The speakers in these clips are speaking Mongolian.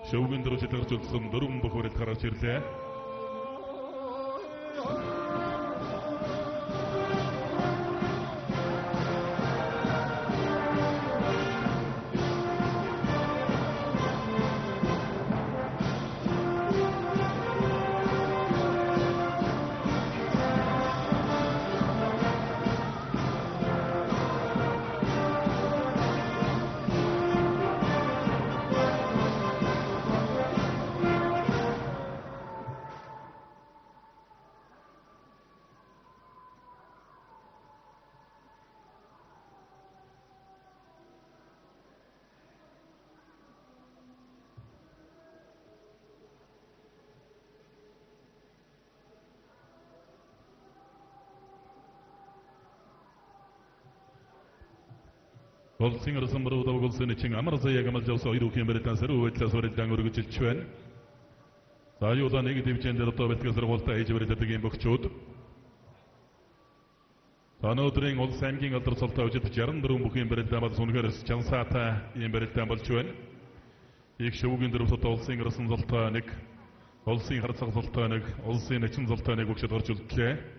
Шөвгөн дөрөв шилгэрч үлдсэн дөрвөн бүх хүрээлт гаргаж ирлээ. Улсын орсон мөрөдөг улсын чин амар заяг амлж явсан хоёр үхэн барилдан сэрүү байдлаас барилдан өргөжилж байна. За юула нэг дивжин дээр одоо бэлтгэл сургуультай хийж барилдаг юм бөхчүүд. Өнөөдрийн улс аймгийн алдар цолтой үжид 64 бүхэн барилдан бол сүнгээр чансаатай юм барилдан болж байна. Их шөвгийн дөрөв сот улсын орсон цолтой нэг, улсын харцаг цолтой нэг, улсын чин цолтой нэг бөхчд орж үлдлээ.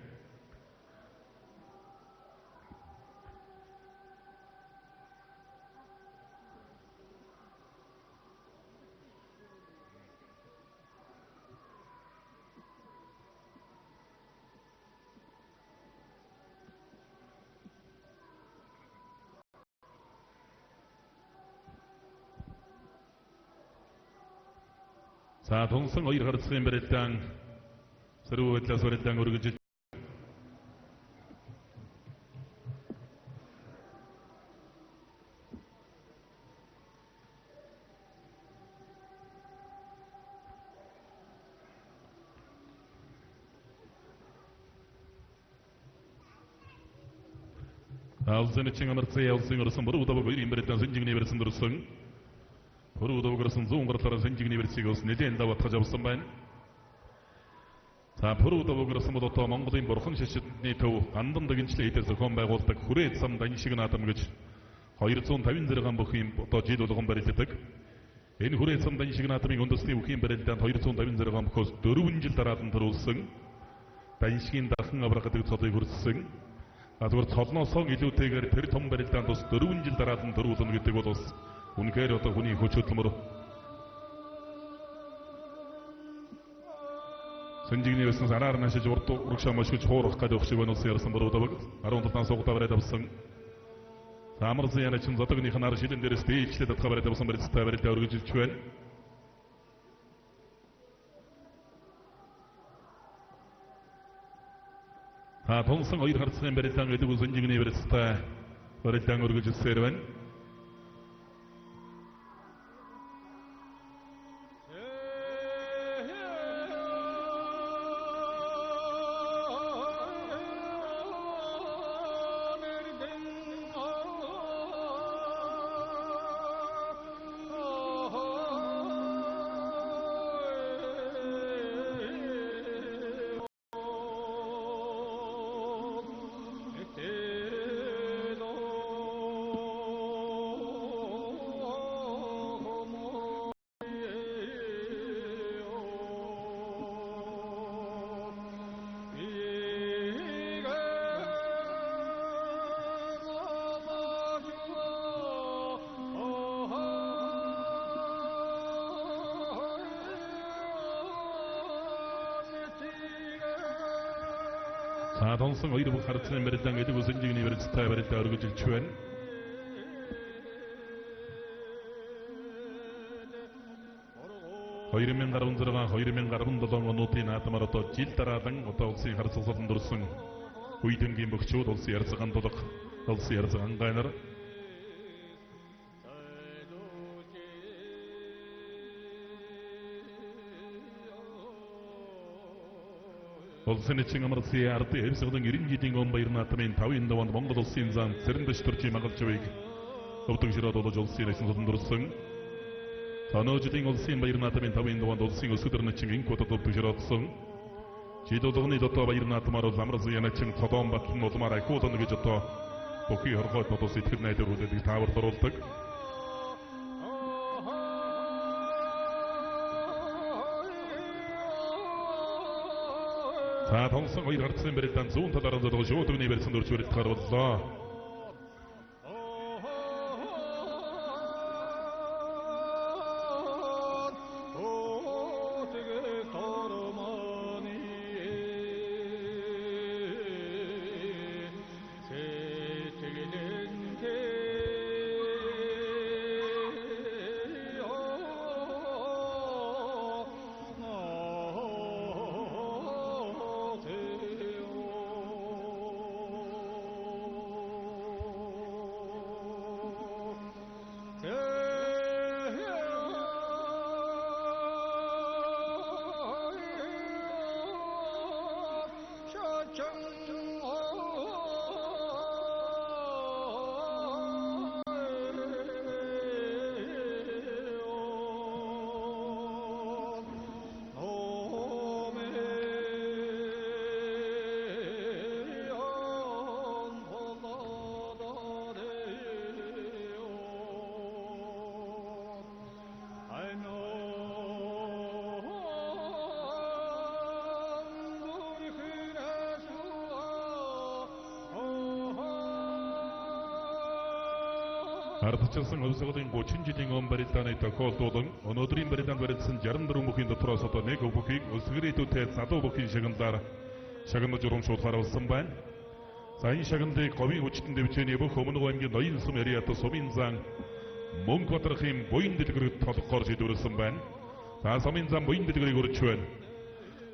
За тунсан хоёр харцгийн барилдан сэрүү байдлаас барилдан өргөжилж улсын чин амар заяа улсын орсон мөрөдөг хоёрын барилдан сэнжигний барилсан дөрсөн Хөрөдөг орсон зүүн гарлаараа сэнжигний барилсыг ус нэлээд даваатгаж авсан байна. За хөрөдөг орсон бол одоо Монголын бурхан шишидний төв гандан дэгэнчлээ хийдэг зохион байгуулдаг хүрээд сам даншиг наадам гэж 256 бүхий одоо жил болгон барилдаг. Энэ хүрээд сам даншиг наадмын үндэсний бүхий барилдаанд 256 бүхөөс 4 жил дараад нь төрүүлсэн. Даншигын дахин аврах гэдэг цолыг хүртсэн. Зүгээр цолноосоо илүүтэйгээр тэр том барилдаанд бас 4 жил дараад нь төрүүлнэ гэдэг бол бас үнэхээр одоо хүний хүч хөдөлмөр сэнжигний өснөс араар нашиж урд урагшаа мошгож хуурах гэдэг шиг байна улсын орсон мөрөдөг 17 суугатаа барайд авсан. Амар зяна чин зодогны ханаар шилэн дээрээс дээжлээд татга барайд авсан барилцтай барилдаа өргөжилж байна. Тунсан хоёр харцгийн барилдаан гэдэг сэнжигний барилцтай барилдаан өргөжилсээр байна. Тунсан хоёр бүх харцгийн барилдаан гэдэг сэнжигний барилцтай барилдаа өргөжилж байна. Хоёр 2016-2017 онуудын наадмаар одоо жил дараалан одоо улсын харц цолон дурсан үеийнгийн бөхчүүд улсын ярцгаан тулга улсын ярцгаан гайнар улсын чин амар зяа ард эрсгэн 90 жилийн он баяр наадмын 5 даванд Монгол улсын зам цэрэндэж төржийн магалжвыг өвдөг ширээд болж улсын ирсэн цолон дурсан Саноожлын улсын баяр наадмын 5 даванд улсын өсгөдөрн чин инкодод өвдөг ширээдсэн жидолгоны дотоо баяр наадмаар амар зяа чин цодон батлан улмаар акуулна гэж одоо бүхий хоргой бодос итгэл найдвар үлээдэг таавар оруулдаг. За тонсон хоёр гарцсан барилдаан 100 талаар зодоо шуудгны барьсан дөрж барилт гарваллаа. ардчилсан улсуудын 30 жилийн өмнө барилдааны тохиолдол өнөөдрийн барилдаанд барилдсан 64 бүхий дотроос одоо нэг бүхийг өсгөрөөдтэй залуу бүхий шагналаар шагнаж урамшуулахаар болсон байна. За энэ шагналыг говийн хүчтэн дэвчээний бүх өмнө аймгийн ноён сум яриат сумын зан мөнгө бодрохын буян дэлгэрэг толгоор шийдвэрлсэн байна. За сумын зан буян дэлгэрийг өргөж байна.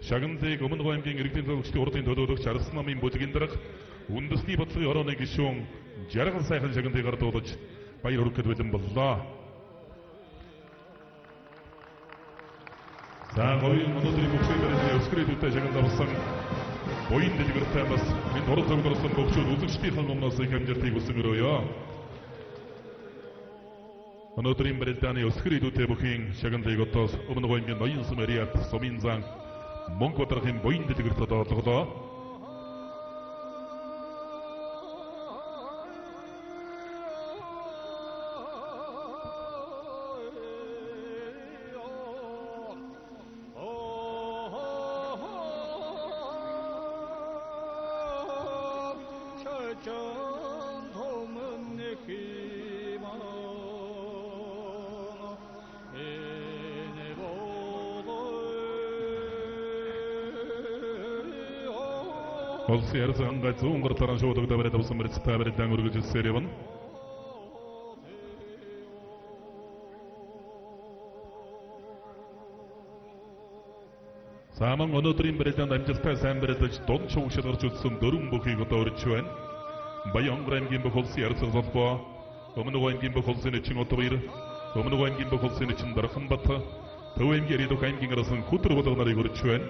Шагналыг өмнө аймгийн иргэдийн төлөвчдийн урдын төлөөлөгч Арслан намын бүлгийн дарга үндэсний бодлогын орооны гишүүн жаргал сайхан шагналыг гардуулж баяр хүргэхэд бэлэн боллоо. За говийн өнөөдрийн бүхий барилданы өсгөрөөдтэй шагнал авсан буян дэлгэртэй бас энэ дурд зөвлөрсөн бөхчүүд үзэгчдийн өмнөөс их амжилтыг хүсэн өрөөё. Өнөөдрийн барилдааны өсгөрөөдтэй бүхийн шагналыг одоо өмнө аймгийн ноён сум яриат сумын зан мөнгө бодрохын буян дэлгэрт одоо олголоо. Улсын ярилцлаганд 100 гаруй шуудагда бариад авсан барилттай барилдаан үргэлжилсээр явна. Сааман өнөөдрийн барилдаанд амжилттай сайн барилдаж дунд шугшил гарч үзсэн 4 бүхийг одоо өргөж байна. Баян аймгийн бүх улсын ярилцлага холбоо, өмнө аймгийн бүх улсын эчин Удбаяр, өмнө аймгийн бүх улсын эчин Дарханбат, Төв аймгийн Ирээдүйн аймгийн арсан хүтэр болго нарыг өргөж байна.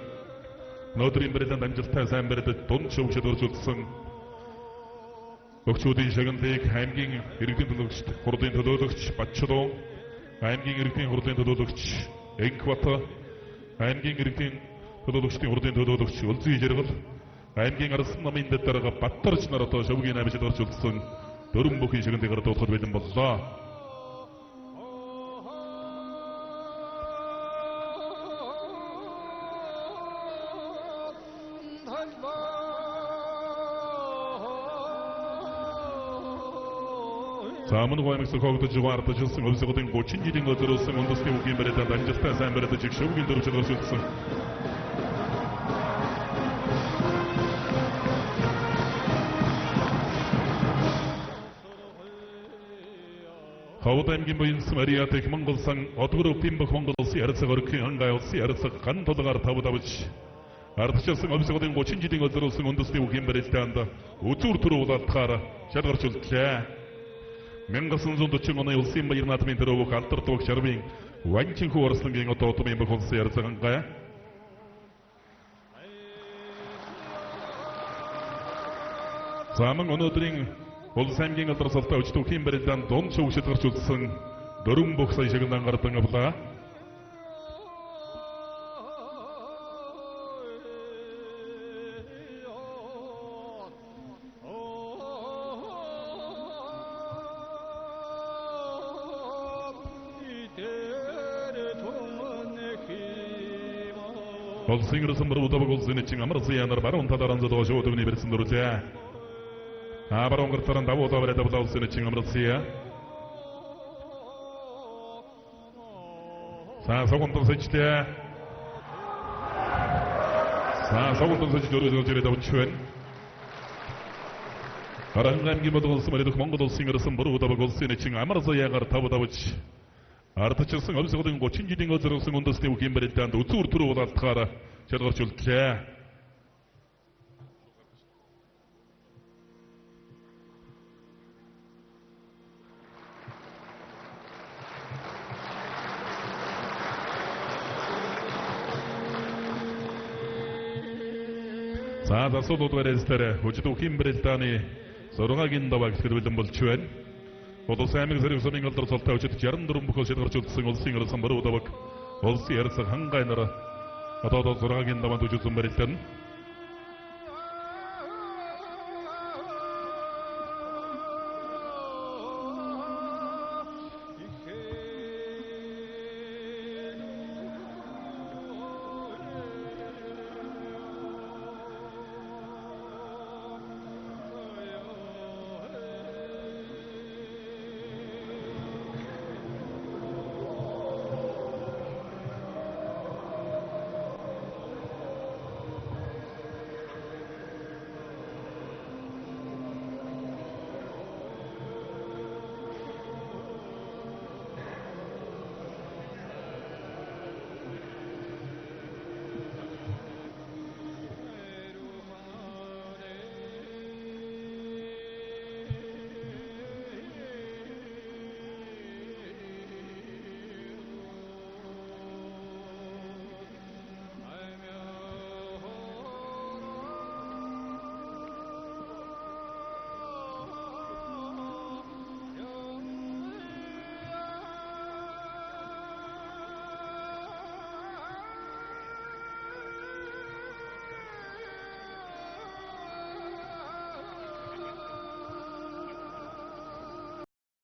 Өнөөдрийн барилдаанд амжилттай сайн барилдаж дунд шугшил гарч үзсэн бөхчүүдийн шагналыг аймгийн иргэдийн төлөөлөгч, хурлын төлөөлөгч Батчилуун, аймгийн иргэдийн хурлын төлөөлөгч Энкбат, аймгийн иргэдийн төлөөлөгчдийн хурлын төлөөлөгч Улзий Жаргал, аймгийн Арслан намын дарга Баттарч нар одоо шавгийн аймагт гарч үлдсэн 4 бүхий шагналыг гардуулахад бэлэн боллоо. За өмнө аймагт хогдож вардажсан улсуудын 30 жилийн өдрөөсөн үндэсний бүхий барилдаанд амжилттай сайн барилдаж их шавгийн дөрвөлд гарч үлдсэн Ховд аймгийн буян сум яриат их Монгол сан одгор өвдийн бүх Монгол улсын ярилцлага өргөхийн хангай улсын ярилцлага ган толгаар тавдавж ардчилсан улсуудын 30 жилийн өдрөөсөн үндэсний бүхий барилдаанд үзүүр төрөв улаалтахаар шалгарч үлдлээ. 1940 оны улсын баяр наадмын төрөв алдарт шарвын Ванчинхүү Арслангийн одоо удмын бүх улсын ярилцлагангаа Заман өнөөдрийн улс аймгийн алдар салтай өчтөхийн барилдаанд дунд шугшил гарч үлдсэн 4 бүх сая шагналан гардан авлаа. Olsun ingresin bir udabı olsun için amırsı yanır baron tadaranzı da oşu oduguni birsin durutya. Baron gırtaran da udabı redabı da olsun için amırsı ya. Sa soğundun seçti. Sa soğundun seçti örgüzü жер에 уჩвэн. Караңган гимэд олсын эледик Монгол улсын ырысын бұру да болсын için амырза ягар табы да буч. Артычысын өлсөгөдүн гочинжидин өзөрөсүн ондостебу кембереттанды утур туру болаттыгара чаргырчылтча. Саада содод верестері, өчіду кем бірелтаны сорыңа кендава кірбілдің бұл чуен. Оды сәмің зәрек соның алдыр солта өчіді жарым дұрым бұқыл жетқір чөлтісің ол сеңірісің бұры ұдабық. Ол сиярысы ханғайныры. Атауда сорыңа кендаван өчісін бірелтен.